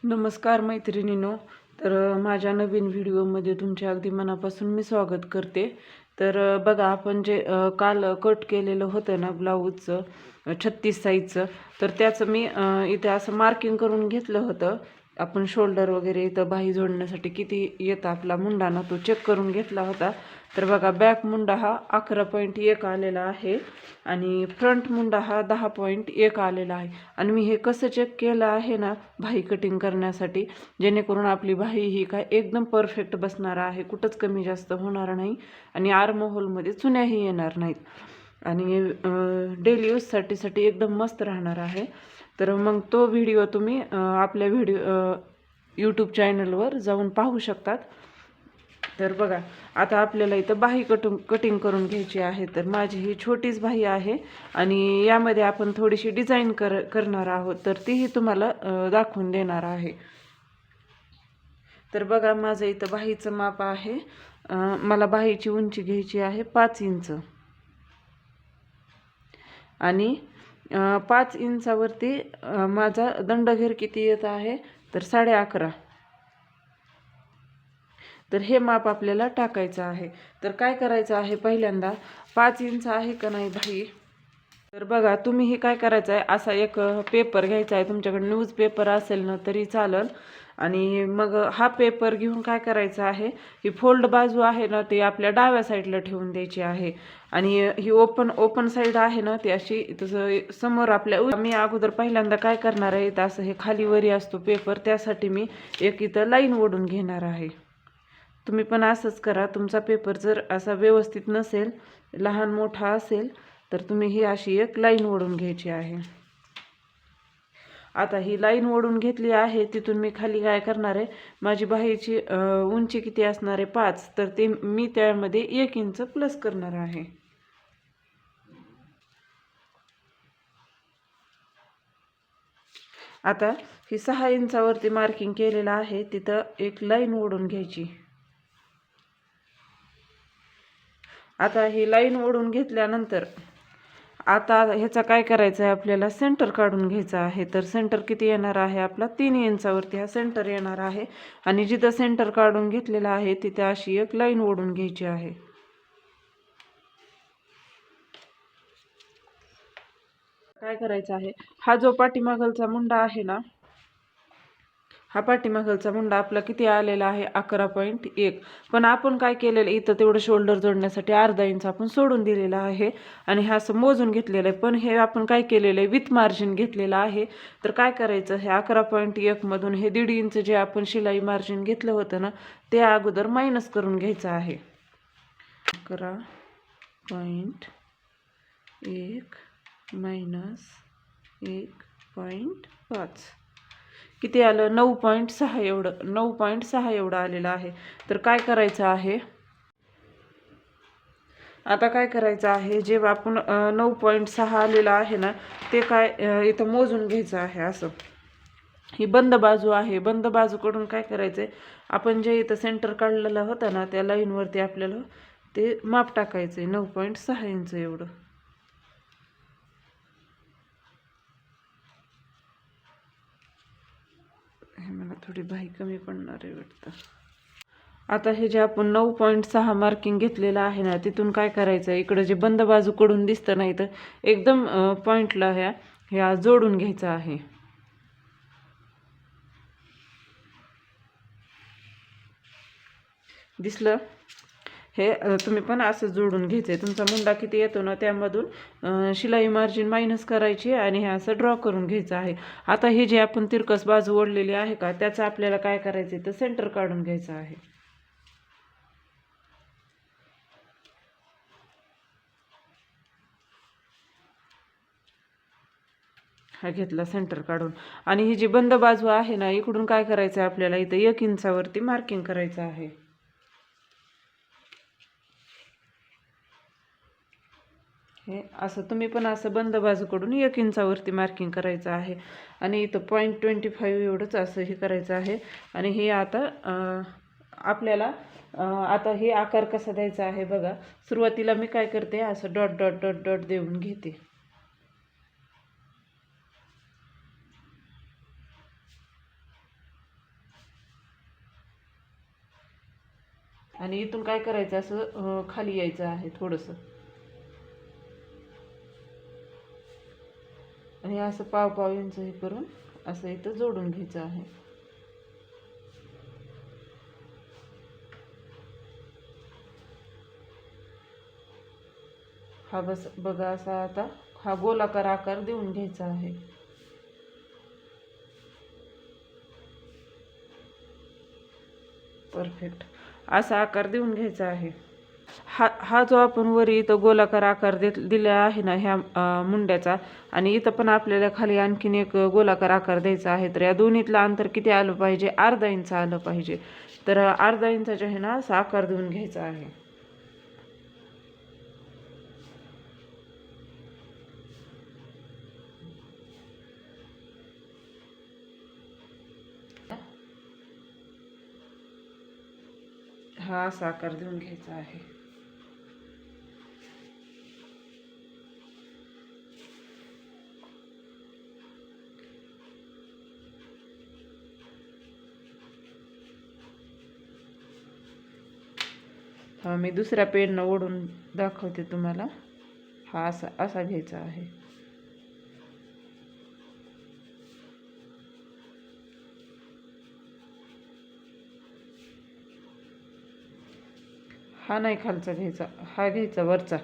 नमस्कार मैत्रिणींनो. माझ्या नवीन व्हिडिओमध्ये तुमचे अगदी मनापासून मी स्वागत करते. बघा, आपण जे काल कट केलेलं होतं ना ब्लाऊजचं 36 साईजचं, तर त्याचं मी इथे असं मार्किंग करून घेतलं होतं. आपण शोल्डर वगैरे इथं बाही जोडण्यासाठी किती येतं आपला मुंडा ना, तो चेक करून घेतला होता. तर बघा, बॅक मुंडा हा 11.1 आलेला आहे आणि फ्रंट मुंडा हा 10.1 आलेला आहे. आणि मी हे कसं चेक केलं आहे ना, बाही कटिंग करण्यासाठी, जेणेकरून आपली बाही ही काय एकदम परफेक्ट बसणार आहे, कुठंच कमी जास्त होणार नाही आणि आर्म होलमध्ये चुन्याही येणार नाहीत आणि डेली यूजसाठी एकदम मस्त राहणार आहे. तर मग तो व्हिडिओ तुम्ही आपल्या यूट्यूब चॅनलवर जाऊन पाहू शकतात. तर बघा, आता आपल्याला इथं बाही कटिंग करून घ्यायची आहे. तर माझी ही छोटीच बाही आहे आणि यामध्ये आपण थोडीशी डिझाईन करणार आहोत, तर तीही तुम्हाला दाखवून देणार आहे. तर बघा, माझं इथं बाहीचं माप आहे. मला बाहीची उंची घ्यायची आहे 5 इंच आणि 5 इंचावरती माझा दंडघेर किती येत आहे, तर 11.5. तर हे माप आपल्याला टाकायचं आहे. तर काय करायचं आहे, पहिल्यांदा 5 इंच आहे का नाही बाही, तर बघा तुम्ही काय करायचं आहे, असा एक पेपर घ्यायचा आहे. तुमच्याकडे न्यूजपेपर असेल ना तरी चालेल. आणि मग हा पेपर घेऊन काय करायचं आहे, ही फोल्ड बाजू आहे ना ती आपल्या डाव्या साईडला ठेवून द्यायची आहे आणि ही ओपन साईड आहे ना ती अशी तसं समोर आपल्या मी अगोदर पहिल्यांदा काय करणार आहे, तर असं हे खाली वरी असतो पेपर, त्यासाठी मी एक इथं लाईन ओढून घेणार आहे. तुम्ही पण असंच करा. तुमचा पेपर जर असा व्यवस्थित नसेल, लहान मोठा असेल, तर तुम्ही ही अशी एक लाईन ओढून घ्यायची आहे. आता ही लाईन ओढून घेतली आहे, तिथून मी खाली काय करणार आहे, माझी बाहीची उंची किती असणार आहे 5, तर ते मी त्यामध्ये 1 इंच प्लस करणार आहे. आता ही 6 इंचावरती मार्किंग केलेलं आहे, तिथं एक लाईन ओढून घ्यायची. आता ही लाईन ओढून घेतल्यानंतर आता ह्याचा काय करायचं आहे, आपल्याला सेंटर काढून घ्यायचं आहे. तर सेंटर किती येणार आहे आपला, 3 इंचावरती हा सेंटर येणार आहे आणि जिथं सेंटर काढून घेतलेलं आहे तिथे अशी एक लाईन ओढून घ्यायची आहे. काय करायचं आहे, हा जो पाठीमागलचा मुंडा आहे ना, हा पाठीमागलचा मुंडा आपला किती आलेला आहे, 11.1. पण आपण काय केलेलं, इथं तेवढं शोल्डर जोडण्यासाठी अर्धा इंच आपण सोडून दिलेला आहे आणि हे असं मोजून घेतलेलं आहे. पण हे आपण काय केलेलं आहे, विथ मार्जिन घेतलेलं आहे. तर काय करायचं, हे 11.1 मधून हे 1.5 इंच जे आपण शिलाई मार्जिन घेतलं होतं ना, ते अगोदर मायनस करून घ्यायचं आहे. 11.1 मायनस 1.5 किती आलं, 9.6 एवढं, 9.6 एवढं आलेलं आहे. तर काय करायचं आहे, आता काय करायचं आहे, जेव्हा आपण 9.6 आलेलं आहे ना, ते काय इथं मोजून घ्यायचं आहे. असं ही बंद बाजू आहे. बंद बाजूकडून काय करायचं आहे, आपण जे इथं सेंटर काढलेलं होतं ना, त्या लाईनवरती आपल्याला ते माप टाकायचं आहे, 9.6 इंच एवढं. हे मला थोडी बाही कमी पडणार आहे वाटतं. आता हे जे आपण 9.6 मार्किंग घेतलेलं आहे ना, तिथून काय करायचं आहे, इकडं जे बंद बाजूकडून दिसतं नाही तर एकदम पॉईंटला ह्या जोडून घ्यायचं आहे. दिसलं, हे तुम्ही पण असं जोडून घ्यायचं आहे. तुमचा मुंडा किती येतो ना त्यामधून शिलाई मार्जिन मायनस करायची आणि हे असं ड्रॉ करून घ्यायचं आहे. आता हे जे आपण तिरकस बाजू ओढलेली आहे का, त्याचं आपल्याला काय करायचं आहे, तर सेंटर काढून घ्यायचं आहे. हा घेतला सेंटर काढून आणि ही जी बंद बाजू आहे ना, इकडून काय करायचं आहे, आपल्याला इथं 1 इंचावरती मार्किंग करायचं आहे. हे असं तुम्ही पण असं बंद बाजूकडून 1 इंचावरती मार्किंग करायचं आहे आणि इथं 0.25 एवढंच असं हे करायचं आहे. आणि हे आता आपल्याला आता हे आकार कसा द्यायचा आहे बघा. सुरुवातीला मी काय करते, असं डॉट डॉट डॉट डॉट देऊन घेते. आणि इथून काय करायचं, असं खाली यायचं आहे थोडंसं, आणि असं पाव पाव इंच हे करून असं इथं जोडून घ्यायचं आहे. हा बस बघा, असा आता हा गोलाकार आकार देऊन घ्यायचा आहे. परफेक्ट असा आकार देऊन घ्यायचा आहे. हा जो आपण वरी इथं गोलाकार आकार दिला आहे ना ह्या मुंड्याचा, आणि इथं पण आपल्याला खाली आणखीन एक गोलाकार आकार द्यायचा आहे. तर या दोन्हीतलं अंतर किती आलं पाहिजे, अर्धा इंच आलं पाहिजे. तर अर्धा इंचाच्या हे ना असा आकार देऊन घ्यायचा आहे. हा असा आकार देऊन घ्यायचा आहे. हा मी दुसऱ्या पेननं ओढून दाखवते तुम्हाला. हा असा असा घ्यायचा आहे. हा नाही खालचा घ्यायचा, हा घ्यायचा वरचा.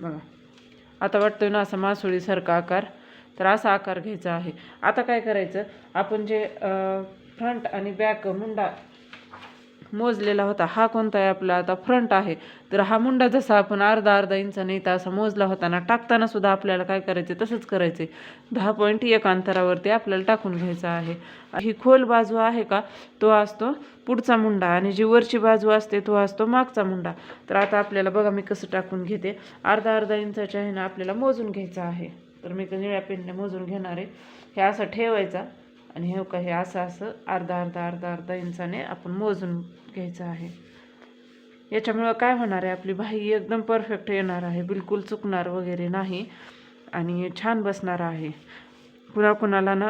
बघा आता वाटतोय ना असा मासोळीसारखा आकार, तर असा आकार घ्यायचा आहे. आता काय करायचं, आपण जे फ्रंट आणि बॅक मुंडा मोजलेला होता, हा कोणता आहे आपला, आता फ्रंट आहे. तर हा मुंडा जसा आपण अर्धा इंचाने इथं असा मोजला होता ना, टाकताना सुद्धा आपल्याला काय करायचं, तसंच करायचं. 10.1 अंतरावरती आपल्याला टाकून घ्यायचं आहे. ही खोल बाजू आहे का, तो असतो पुढचा मुंडा, आणि जी वरची बाजू असते तो असतो मागचा मुंडा. तर आता आपल्याला बघा मी कसं टाकून घेते. अर्धा इंचाच्या आहे ना आपल्याला मोजून घ्यायचं आहे. तर मी निळ्या पेनने मोजून घेणार आहे. हे असं ठेवायचा, आणि हे का हे असं अर्धा इंचाने आपण मोजून घ्यायचं आहे. याच्यामुळं काय होणार आहे, आपली बाही एकदम परफेक्ट येणार आहे, बिलकुल चुकणार वगैरे नाही, आणि छान बसणार आहे. कुणाला ना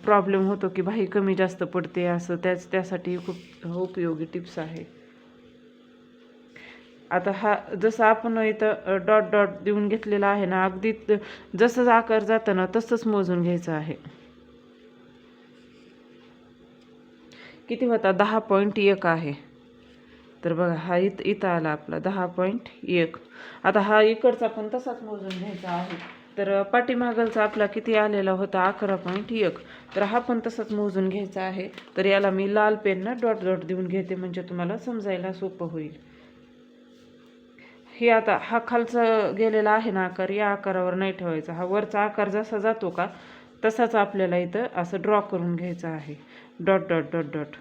प्रॉब्लेम होतो की बाही कमी जास्त पडते, असं त्यासाठी खूप उपयोगी टिप्स आहे. आता हा जसं आपण इथं डॉट डॉट देऊन घेतलेला आहे ना, अगदी जसं आकार जातं ना तसंच मोजून घ्यायचं आहे. किती होता, 10.1 आहे. तर बघा हा इथं आला आपला 10.1. आता हा इकडचा पण तसाच मोजून घ्यायचा आहे. तर पाठीमागलचा आपला किती आलेला होता, 11.1. तर हा पण तसाच मोजून घ्यायचा आहे. तर याला मी लाल पेननं डॉट डॉट देऊन घेते, म्हणजे तुम्हाला समजायला सोपं होईल. हे आता हा खालचा गेलेला आहे ना आकार, या आकारावर नाही ठेवायचा. हा वरचा आकार जसा जातो का तसाच आपल्याला इथं असं ड्रॉ करून घ्यायचं आहे, डॉट डॉट डॉट डॉट.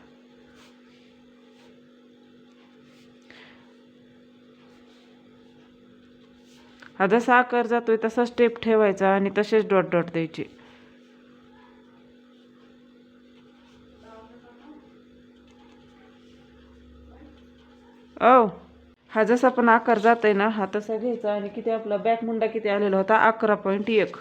हा जसा आकार जातोय तसा स्टेप ठेवायचा, आणि तसेच डॉट डॉट द्यायचे. हा जसा पण आकार जातोय ना, हा तसा घ्यायचा. आणि किती आपला बॅक मुंडा किती आलेला होता, 11.1.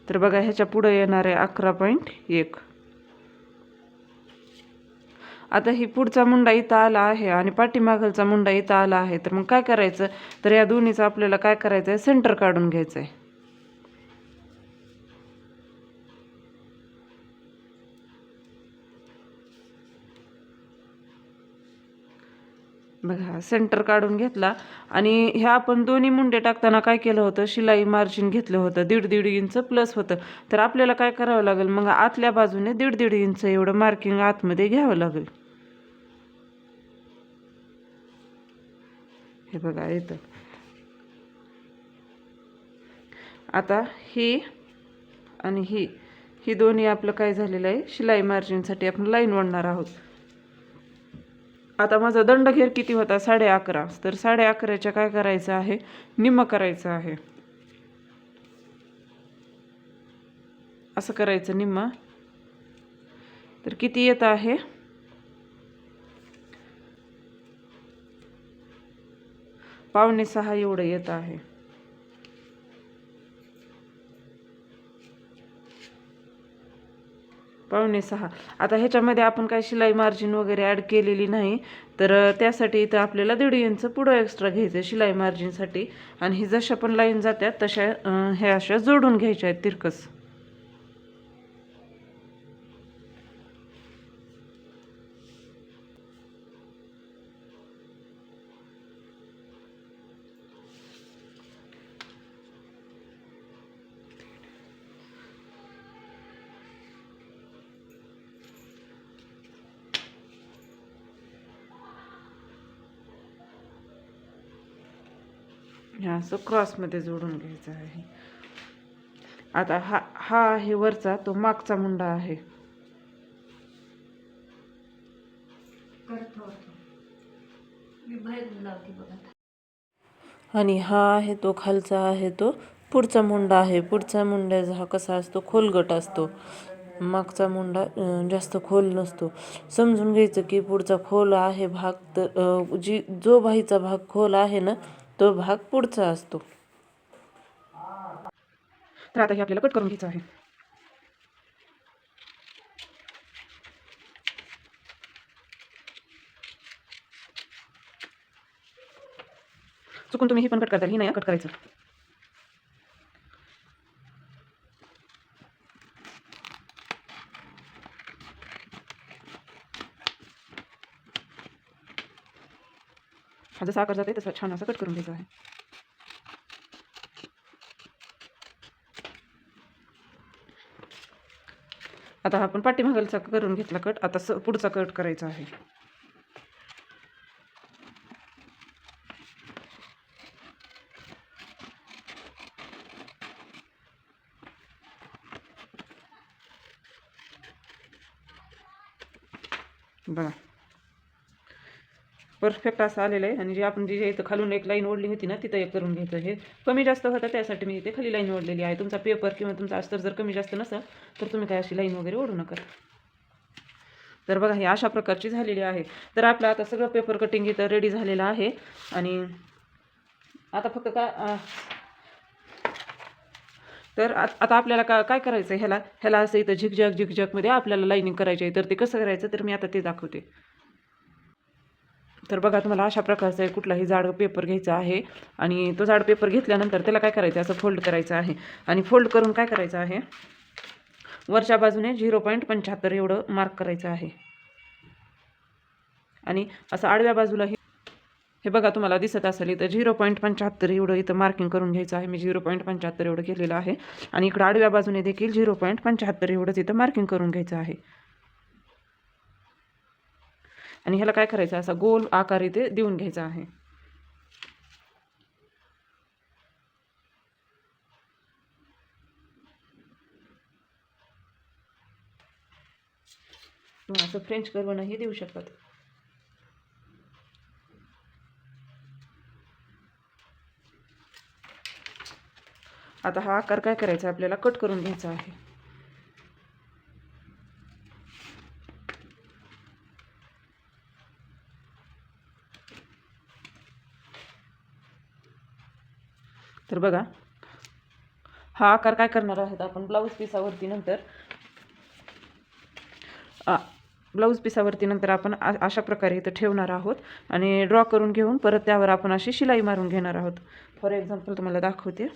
तर बघा ह्याच्या पुढे येणार आहे 11.1. आता ही पुढचा मुंडा इथं आला आहे, आणि पाठीमागलचा मुंडा इथं आला आहे. तर मग काय करायचं, तर या दोन्हीचं आपल्याला काय करायचं आहे, सेंटर काढून घ्यायचं आहे. बघा सेंटर काढून घेतला, आणि ह्या आपण दोन्ही मुंडे टाकताना काय केलं होतं, शिलाई मार्जिन घेतलं होतं 1.5 इंच प्लस होतं. तर आपल्याला काय करावं लागेल, मग आतल्या बाजूने 1.5 इंच एवढं मार्किंग आतमध्ये घ्यावं लागेल. हे बघा इथं. आता ही आणि ही दोन्ही आपलं काय झालेलं आहे, शिलाई मार्जिनसाठी आपण लाईन ओढणार आहोत. आता माझा दंडघेर किती होता, 11.5. तर 11.5च्या काय करायचं आहे, निम्म करायचं आहे. असं करायचं निम्म. तर किती येत आहे, 5.25 एवढं येत आहे. 5.25. आता ह्याच्यामध्ये आपण काही शिलाई मार्जिन वगैरे ॲड केलेली नाही, तर त्यासाठी इथं आपल्याला 1.5 इंच पुढं एक्स्ट्रा घ्यायचं शिलाई मार्जिनसाठी. आणि ही जशा पण लाईन जातात तशा ह्या अशा जोडून घ्यायच्या आहेत तिरकस. ह्या असं क्रॉसमध्ये जोडून घ्यायचं आहे. आता हा आहे वरचा, तो मागचा मुंडा आहे. आणि हा आहे तो खालचा आहे तो पुढचा मुंडा आहे. पुढचा मुंड्याचा हा कसा असतो, खोलगट असतो. मागचा मुंडा जास्त खोल नसतो. समजून घ्यायचं की पुढचा खोल आहे भाग, तर जो बाहीचा भाग खोल आहे ना तो भाग पुढचा असतो. तर आता हे आपल्याला कट करून घ्यायचं आहे. चुकून तुम्ही ही पण कट करता, ही नाही कट करायचं. हा जसा आकार जाते तसा छान असा कट करून घ्यायचा आहे. आता आपण पाठीमागलचा करून घेतला कट, आता पुढचा कट करायचा आहे. बघा परफेक्ट असं आलेलं आहे. आणि जे आपण जे इथं खालून एक लाईन ओढली होती ना तिथं एक करून घ्यायचं. हे कमी जास्त होतं त्यासाठी मी इथे खाली लाईन ओढलेली आहे. तुमचा पेपर किंवा तुमचा अस्तर जर कमी जास्त नसेल तर तुम्ही काय अशी लाईन वगैरे ओढू नका. तर बघा हे अशा प्रकारची झालेली आहे. तर आपलं आता सगळं पेपर कटिंग इथं रेडी झालेलं आहे. आणि आता फक्त तर आता आपल्याला काय करायचं आहे, ह्याला असं इथं झिकझॅकमध्ये आपल्याला लाईनिंग करायची आहे. तर ते कसं करायचं तर मी आता ते दाखवते. तर बघा तुम्हाला अशा प्रकारचा कुठलाही जाड पेपर घ्यायचा आहे. आणि तो जाड पेपर घेतल्यानंतर त्याला काय करायचं, असं फोल्ड करायचं आहे. आणि फोल्ड करून काय करायचं आहे, वरच्या बाजूने 0.75 एवढं मार्क करायचं आहे. आणि असं आडव्या बाजूलाही हे बघा तुम्हाला दिसत असेल इथं 0.75 एवढं इथं मार्किंग करून घ्यायचं आहे. मी 0.75 एवढं केलेलं आहे. आणि इकडं आडव्या बाजूने देखील 0.75 एवढंच इथं मार्किंग करून घ्यायचं आहे. आणि ह्याला काय करायचं, असा गोल आकार इथे देऊन घ्यायचा आहे. असं फ्रेंच कर्वनही देऊ शकतात. आता हा आकार काय करायचा, आपल्याला कट करून घ्यायचा आहे. तर बघा हा आकार काय करणार आहोत आपण ब्लाऊज पिसावरती नंतर आपण अशा प्रकारे इथं ठेवणार आहोत. आणि ड्रॉ करून घेऊन परत त्यावर आपण अशी शिलाई मारून घेणार आहोत. फॉर एक्झाम्पल तुम्हाला दाखवते.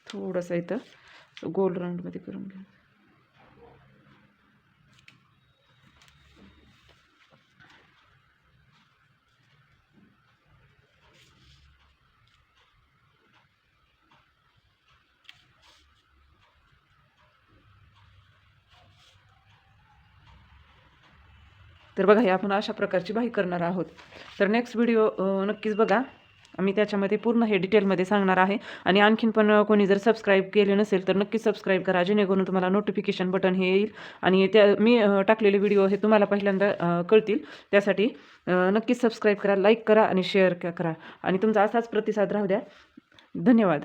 थोडंसं इथं गोल राऊंडमध्ये करून घ्या. तर बघा हे आपण अशा प्रकारची बाही करणार आहोत. तर नेक्स्ट व्हिडिओ नक्कीच बघा. मी त्याच्यामध्ये पूर्ण हे डिटेलमध्ये सांगणार आहे. आणि आणखीन पण कोणी जर सबस्क्राईब केले नसेल तर नक्कीच सबस्क्राईब करा, जेणेकरून तुम्हाला नोटिफिकेशन बटन हे येईल. आणि मी टाकलेले व्हिडिओ हे तुम्हाला पहिल्यांदा कळतील. त्यासाठी नक्कीच सबस्क्राईब करा, लाईक करा आणि शेअर करा. आणि तुमचा असाच प्रतिसाद राहू द्या. धन्यवाद.